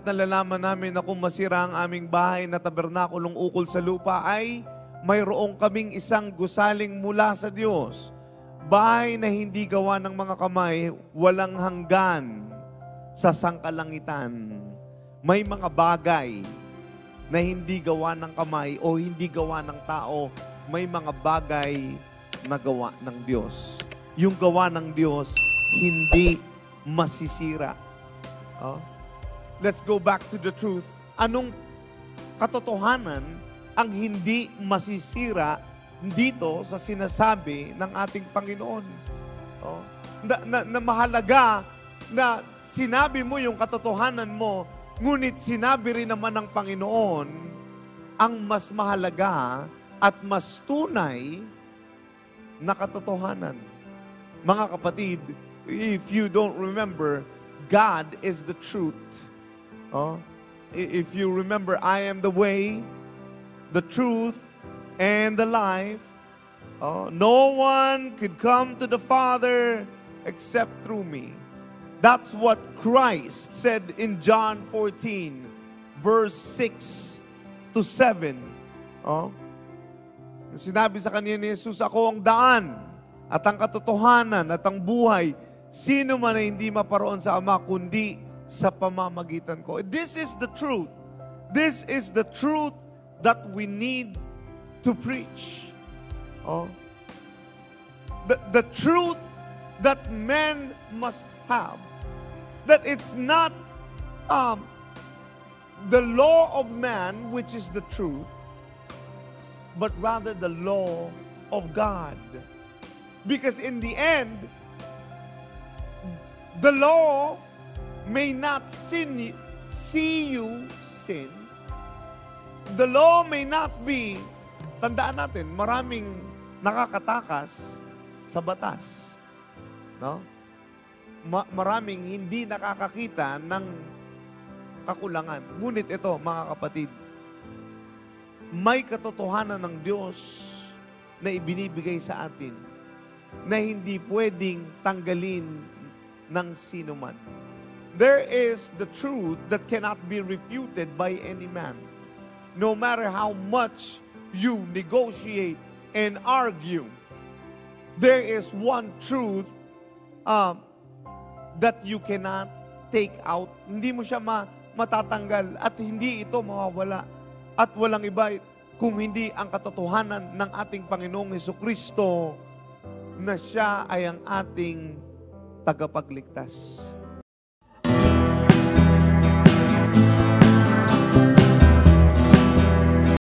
nalalaman namin na kung masira ang aming bahay na tabernakulong ukol sa lupa ay mayroong kaming isang gusaling mula sa Diyos. Bahay na hindi gawa ng mga kamay, walang hanggan sa sangkalangitan. May mga bagay na hindi gawa ng kamay o hindi gawa ng tao, may mga bagay na gawa ng Diyos. Yung gawa ng Diyos, hindi masisira. Let's go back to the truth. Anong katotohanan ang hindi masisira dito sa sinasabi ng ating Panginoon? Na mahalaga na sinabi mo yung katotohanan mo, ngunit sinabi rin naman ng Panginoon ang mas mahalaga at mas tunay na katotohanan. Mga kapatid, if you don't remember, God is the truth. If you remember, I am the way, the truth, and the life. No one could come to the Father except through me. That's what Christ said in John 14, verse 6 to 7. Sinabi sa kanya ni Jesus, ako ang daan at ang katotohanan at ang buhay. Sino man ay hindi maparoon sa Ama, kundi sa pamamagitan ko. This is the truth. This is the truth that we need to preach. The truth that men must have. That it's not the law of man, which is the truth, but rather the law of God. Because in the end, the law may not see you sin. The law may not be, tandaan natin, maraming nakakatakas sa batas. No? Maraming hindi nakakakita ng kakulangan. Ngunit ito, mga kapatid, may katotohanan ng Diyos na ibinibigay sa atin na hindi pwedeng tanggalin ng sino man. There is the truth that cannot be refuted by any man. No matter how much you negotiate and argue, there is one truth that you cannot take out. Hindi mo siya matatanggal at hindi ito mawawala. At walang iba kung hindi ang katotohanan ng ating Panginoong Hesukristo na siya ay ang ating tagapagligtas.